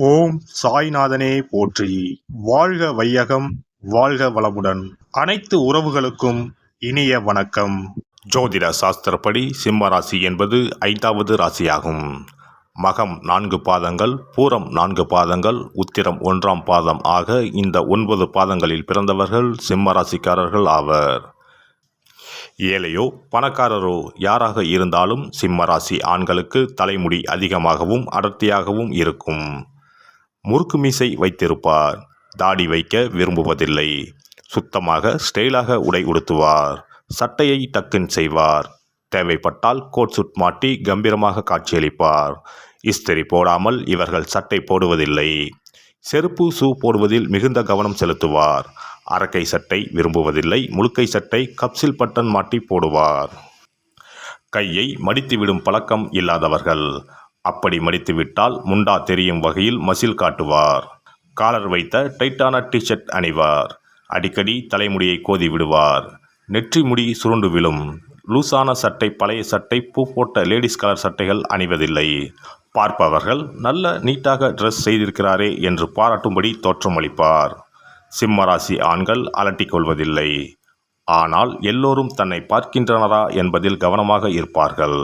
ஓம் சாய்நாதனே போற்றி. வாழ்க வையகம், வாழ்க வளமுடன். அனைத்து உறவுகளுக்கும் இனிய வணக்கம். ஜோதிட சாஸ்திரப்படி சிம்ம ராசி என்பது 5வது ராசியாகும். மகம் 4 பாதங்கள், பூரம் 4 பாதங்கள், உத்திரம் 1ஆம் பாதம் ஆக இந்த 9 பாதங்களில் பிறந்தவர்கள் சிம்ம ராசிக்காரர்கள் ஆவர். ஏழையோ பணக்காரரோ யாராக இருந்தாலும் சிம்ம ராசி ஆண்களுக்கு தலைமுடி அதிகமாகவும் அடர்த்தியாகவும் இருக்கும். முறுக்கு மீசை வைத்திருப்பார். தாடி வைக்க விரும்புவதில்லை. சுத்தமாக ஸ்டைலாக உடை உடுத்துவார். சட்டையை டக்கின் செய்வார். தேவைப்பட்டால் கோட் சூட் மாட்டி கம்பீரமாக காட்சியளிப்பார். இஸ்திரி போடாமல் இவர்கள் சட்டை போடுவதில்லை. செருப்பு ஷூ போடுவதில் மிகுந்த கவனம் செலுத்துவார். அரக்கை சட்டை விரும்புவதில்லை. முழுக்கை சட்டை கப்சில் பட்டன் மாட்டி போடுவார். கையை மடித்துவிடும் பழக்கம் இல்லாதவர்கள். அப்படி மடித்துவிட்டால் முண்டா தெரியும் வகையில் மசில் காட்டுவார். காலர் வைத்த டைட்டான டிஷர்ட் அணிவார். அடிக்கடி தலைமுடியை கோதி விடுவார். நெற்றி முடி சுருண்டு விழும். லூசான சட்டை, பழைய சட்டை, பூ போட்ட லேடிஸ் கலர் சட்டைகள் அணிவதில்லை. பார்ப்பவர்கள் நல்ல நீட்டாக ட்ரெஸ் செய்திருக்கிறாரே என்று பாராட்டும்படி தோற்றமளிப்பார். சிம்மராசி ஆண்கள் அலட்டிக் கொள்வதில்லை. ஆனால் எல்லோரும் தன்னை பார்க்கின்றனரா என்பதில் கவனமாக இருப்பார்கள்.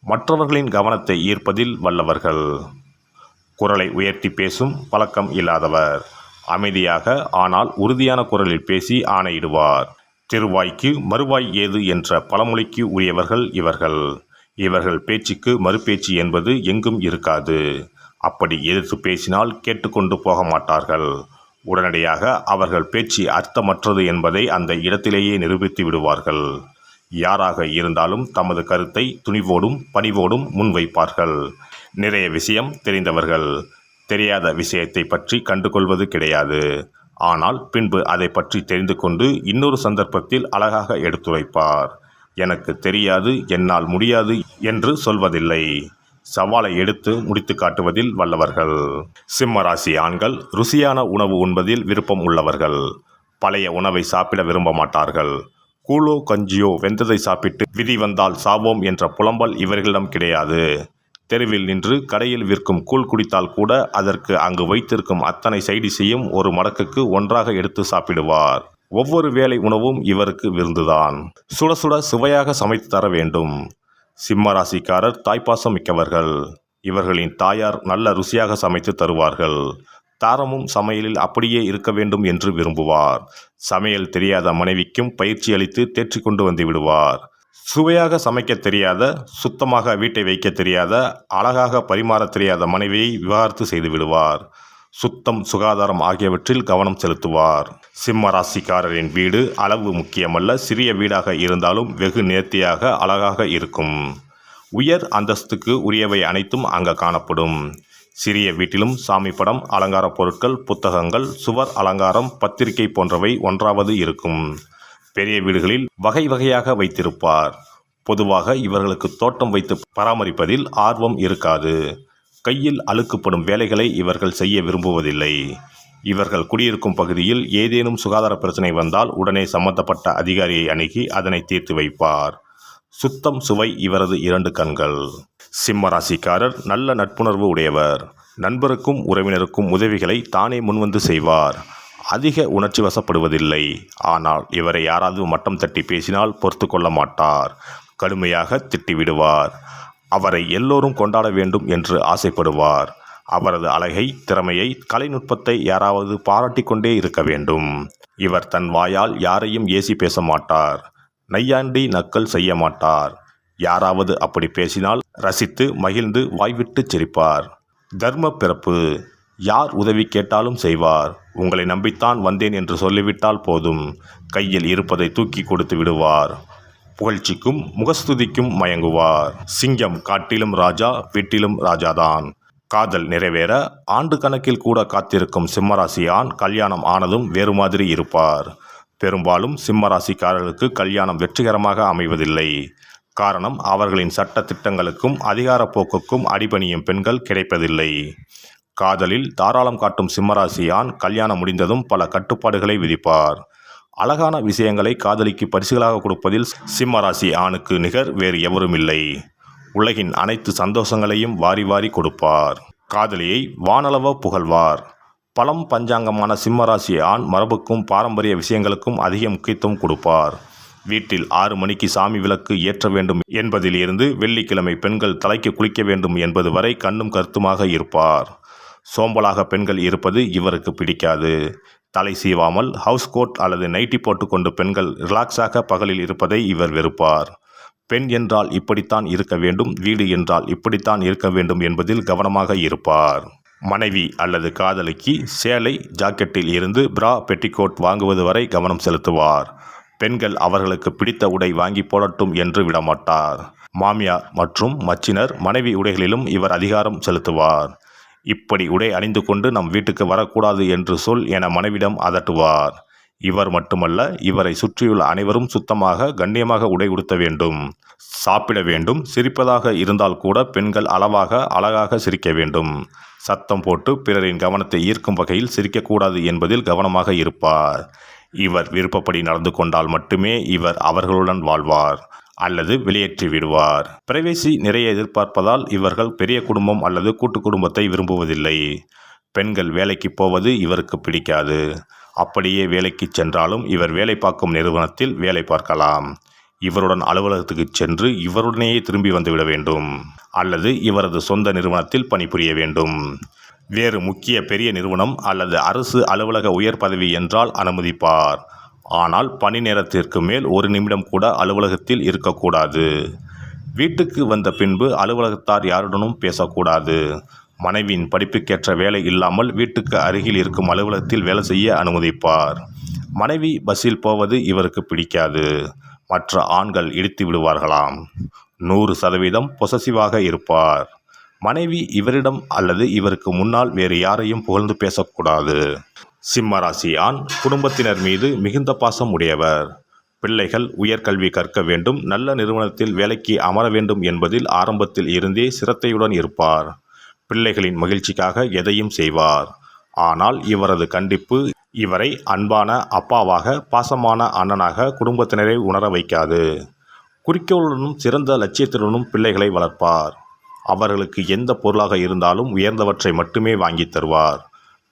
மற்றவர்களின் கவனத்தை ஈர்ப்பதில் வல்லவர்கள். குரலை உயர்த்தி பேசும் பழக்கம் இல்லாதவர். அமைதியாக ஆனால் உறுதியான குரலில் பேசி ஆணையிடுவார். திருவாய்க்கு மறுவாய் ஏது என்ற பழமொழிக்கு உரியவர்கள் இவர்கள். இவர்கள் பேச்சுக்கு மறுபேச்சு என்பது எங்கும் இருக்காது. அப்படி எதிர்த்து பேசினால் கேட்டுக்கொண்டு போக மாட்டார்கள். உடனடியாக அவர்கள் பேச்சு அர்த்தமற்றது என்பதை அந்த இடத்திலேயே நிரூபித்து விடுவார்கள். யாராக இருந்தாலும் தமது கருத்தை துணிவோடும் பணிவோடும் முன்வைப்பார்கள். நிறைய விஷயம் தெரிந்தவர்கள். தெரியாத விஷயத்தை பற்றி கண்டுகொள்வது கிடையாது. ஆனால் பின்பு அதை பற்றி தெரிந்து கொண்டு இன்னொரு சந்தர்ப்பத்தில் அழகாக எடுத்துரைப்பார். எனக்கு தெரியாது, என்னால் முடியாது என்று சொல்வதில்லை. சவாலை எடுத்து முடித்து காட்டுவதில் வல்லவர்கள். சிம்மராசி ஆண்கள் ருசியான உணவு உண்பதில் விருப்பம் உள்ளவர்கள். பழைய உணவை சாப்பிட விரும்ப மாட்டார்கள். கூழோ கஞ்சியோ வெந்ததை சாப்பிட்டு விதி வந்தால் சாவோம் என்ற புலம்பல் இவர்களிடம் கிடையாது. தெருவில் நின்று கடையில் விற்கும் கூழ் குடித்தால் கூட அதற்கு அங்கு வைத்திருக்கும் அத்தனை சைடிஷையும் ஒரு மடக்குக்கு ஒன்றாக எடுத்து சாப்பிடுவார். ஒவ்வொரு வேளை உணவும் இவருக்கு விருந்துதான். சுட சுட சுவையாக சமைத்து தர வேண்டும். சிம்மராசிக்காரர் தாய்ப்பாசம் மிக்கவர்கள். இவர்களின் தாயார் நல்ல ருசியாக சமைத்து தருவார்கள். தாரமும் சமையலில் அப்படியே இருக்க வேண்டும் என்று விரும்புவார். சமையல் தெரியாத மனைவிக்கும் பயிற்சி அளித்து தேற்றி கொண்டு வந்து விடுவார். சுவையாக சமைக்க தெரியாத, சுத்தமாக வீட்டை வைக்க தெரியாத, அழகாக பரிமாற தெரியாத மனைவியை விவாகரத்து செய்து விடுவார். சுத்தம், சுகாதாரம் ஆகியவற்றில் கவனம் செலுத்துவார். சிம்ம ராசிக்காரரின் வீடு அளவு முக்கியமல்ல. சிறிய வீடாக இருந்தாலும் வெகு நேர்த்தியாக அழகாக இருக்கும். உயர் அந்தஸ்துக்கு உரியவை அனைத்தும் அங்கு காணப்படும். சிறிய வீட்டிலும் சாமி படம், அலங்கார பொருட்கள், புத்தகங்கள், சுவர் அலங்காரம், பத்திரிகை போன்றவை ஒன்றாவது இருக்கும். பெரிய வீடுகளில் வகை வகையாக வைத்திருப்பார். பொதுவாக இவர்களுக்கு தோட்டம் வைத்து பராமரிப்பதில் ஆர்வம் இருக்காது. கையில் அழுக்குப்படும் வேலைகளை இவர்கள் செய்ய விரும்புவதில்லை. இவர்கள் குடியிருக்கும் பகுதியில் ஏதேனும் சுகாதார பிரச்சனை வந்தால் உடனே சம்பந்தப்பட்ட அதிகாரியை அணுகி அதனை தீர்த்து வைப்பார். சுத்தம், சுவை இவரது 2 கண்கள். சிம்ம ராசிக்காரர் நல்ல நட்புணர்வு உடையவர். நண்பருக்கும் உறவினருக்கும் உதவிகளை தானே முன்வந்து செய்வார். அதிக உணர்ச்சி வசப்படுவதில்லை. ஆனால் இவரை யாராவது மட்டம் தட்டி பேசினால் பொறுத்து கொள்ள மாட்டார். கடுமையாக திட்டிவிடுவார். அவரை எல்லோரும் கொண்டாட வேண்டும் என்று ஆசைப்படுவார். அவரது அழகை, திறமையை, கலைநுட்பத்தை யாராவது பாராட்டி கொண்டே இருக்க வேண்டும். இவர் தன் வாயால் யாரையும் ஏசி பேச மாட்டார். நையாண்டி நக்கல் செய்ய மாட்டார். யாராவது அப்படி பேசினால் ரசித்து மகிழ்ந்து வாய்விட்டு சிரிப்பார். தர்ம பிறப்பு. யார் உதவி கேட்டாலும் செய்வார். உங்களை நம்பித்தான் வந்தேன் என்று சொல்லிவிட்டால் போதும். கையில் இருப்பதை தூக்கி கொடுத்து விடுவார். புகழ்ச்சிக்கும் முகஸ்துதிக்கும் மயங்குவார். சிங்கம் காட்டிலும் ராஜா, வீட்டிலும் ராஜாதான். காதல் நிறைவேற ஆண்டு கணக்கில் கூட காத்திருக்கும் சிம்மராசி ஆண் கல்யாணம் ஆனதும் வேறு மாதிரி இருப்பார். பெரும்பாலும் சிம்மராசிக்காரர்களுக்கு கல்யாணம் வெற்றிகரமாக அமைவதில்லை. காரணம், அவர்களின் சட்ட திட்டங்களுக்கும் அதிகார போக்குக்கும் அடிபணியும் பெண்கள் கிடைப்பதில்லை. காதலில் தாராளம் காட்டும் சிம்மராசி ஆண் கல்யாணம் முடிந்ததும் பல கட்டுப்பாடுகளை விதிப்பார். அழகான விஷயங்களை காதலிக்கு பரிசுகளாக கொடுப்பதில் சிம்மராசி ஆணுக்கு நிகர் வேறு எவரும் இல்லை. உலகின் அனைத்து சந்தோஷங்களையும் வாரி வாரி கொடுப்பார். காதலியை வானளவ புகழ்வார். பலம் பஞ்சாங்கமான சிம்மராசி ஆண் மரபுக்கும் பாரம்பரிய விஷயங்களுக்கும் அதிக முக்கியத்துவம் கொடுப்பார். வீட்டில் 6 மணிக்கு சாமி விளக்கு ஏற்ற வேண்டும் என்பதில் இருந்து வெள்ளிக்கிழமை பெண்கள் தலைக்கு குளிக்க வேண்டும் என்பது வரை கண்ணும் கருத்துமாக இருப்பார். சோம்பலாக பெண்கள் இருப்பது இவருக்கு பிடிக்காது. தலை சீவாமல் ஹவுஸ் கோட் அல்லது நைட்டி போட்டுக்கொண்டு பெண்கள் ரிலாக்ஸாக பகலில் இருப்பதை இவர் வெறுப்பார். பெண் என்றால் இப்படித்தான் இருக்க வேண்டும், வீடு என்றால் இப்படித்தான் இருக்க வேண்டும் என்பதில் கவனமாக இருப்பார். மனைவி அல்லது காதலிக்கு சேலை ஜாக்கெட்டில் இருந்து பிரா பெட்டிகோட் வாங்குவது வரை கவனம் செலுத்துவார். பெண்கள் அவர்களுக்கு பிடித்த உடை வாங்கி போடட்டும் என்று விடமாட்டார். மாமியார் மற்றும் மச்சினர் மனைவி உடைகளிலும் இவர் அதிகாரம் செலுத்துவார். இப்படி உடை அணிந்து கொண்டு நம் வீட்டுக்கு வரக்கூடாது என்று சொல் என மனைவிடம் அதட்டுவார். இவர் மட்டுமல்ல, இவரை சுற்றியுள்ள அனைவரும் சுத்தமாக கண்ணியமாக உடை உடுத்த வேண்டும், சாப்பிட வேண்டும். சிரிப்பதாக இருந்தால் கூட பெண்கள் அளவாக அழகாக சிரிக்க வேண்டும். சத்தம் போட்டு பிறரின் கவனத்தை ஈர்க்கும் வகையில் சிரிக்கக்கூடாது என்பதில் கவனமாக இருப்பார். இவர் விருப்பப்படி நடந்து கொண்டால் மட்டுமே இவர் அவர்களுடன் வாழ்வார் அல்லது வெளியேற்றி விடுவார். பிரைவேசி நிறைய எதிர்பார்ப்பதால் இவர்கள் பெரிய குடும்பம் அல்லது கூட்டு குடும்பத்தை விரும்புவதில்லை. பெண்கள் வேலைக்கு போவது இவருக்கு பிடிக்காது. அப்படியே வேலைக்கு சென்றாலும் இவர் வேலை பார்க்கும் நிறுவனத்தில் வேலை பார்க்கலாம். இவருடன் அலுவலகத்துக்கு சென்று இவருடனேயே திரும்பி வந்துவிட வேண்டும் அல்லது இவரது சொந்த நிறுவனத்தில் பணிபுரிய வேண்டும். வேறு முக்கிய பெரிய நிறுவனம் அல்லது அரசு அலுவலக உயர் பதவி என்றால் அனுமதிப்பார். ஆனால் பணி நேரத்திற்கு மேல் 1 நிமிடம் கூட அலுவலகத்தில் இருக்கக்கூடாது. வீட்டுக்கு வந்த பின்பு அலுவலகத்தார் யாருடனும் பேசக்கூடாது. மனைவியின் படிப்புக்கேற்ற வேலை இல்லாமல் வீட்டுக்கு அருகில் இருக்கும் அலுவலகத்தில் வேலை செய்ய அனுமதிப்பார். மனைவி பஸ்ஸில் போவது இவருக்கு பிடிக்காது. மற்ற ஆண்கள் இடித்து விடுவார்களாம். 100% பொசசிவாக இருப்பார். மனைவி இவரிடம் அல்லது இவருக்கு முன்னால் வேறு யாரையும் புகழ்ந்து பேசக்கூடாது. சிம்மராசி ஆண் குடும்பத்தினர் மீது மிகுந்த பாசம் உடையவர். பிள்ளைகள் உயர்கல்வி கற்க வேண்டும், நல்ல நிறுவனத்தில் வேலைக்கு அமர வேண்டும் என்பதில் ஆரம்பத்தில் இருந்தே சிரத்தையுடன் இருப்பார். பிள்ளைகளின் மகிழ்ச்சிக்காக எதையும் செய்வார். ஆனால் இவரது கண்டிப்பு இவரை அன்பான அப்பாவாக, பாசமான அண்ணனாக குடும்பத்தினரை உணர வைக்காது. குறிக்கோளுடனும் சிறந்த லட்சியத்துடனும் பிள்ளைகளை வளர்ப்பார். அவர்களுக்கு எந்த பொருளாக இருந்தாலும் உயர்ந்தவற்றை மட்டுமே வாங்கி தருவார்.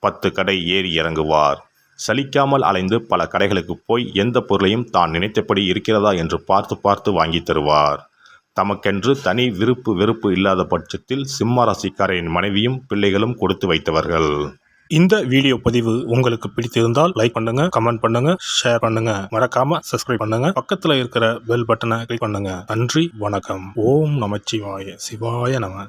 10 கடை ஏறி இறங்குவார். சலிக்காமல் அலைந்து பல கடைகளுக்கு போய் எந்த பொருளையும் தான் நினைத்தபடி இருக்கிறதா என்று பார்த்து பார்த்து வாங்கி தருவார். தமக்கென்று தனி விருப்பு வெறுப்பு இல்லாத பட்சத்தில் சிம்மராசிக்காரின் மனைவியும் பிள்ளைகளும் கொடுத்து வைத்தவர்கள். இந்த வீடியோ பதிவு உங்களுக்கு பிடித்திருந்தால் லைக் பண்ணுங்க, கமெண்ட் பண்ணுங்க, ஷேர் பண்ணுங்க. மறக்காம சப்ஸ்கிரைப் பண்ணுங்க. பக்கத்துல இருக்கிற பெல் பட்டனை கிளிக் பண்ணுங்க. நன்றி, வணக்கம். ஓம் நமச்சிவாய. சிவாய நம.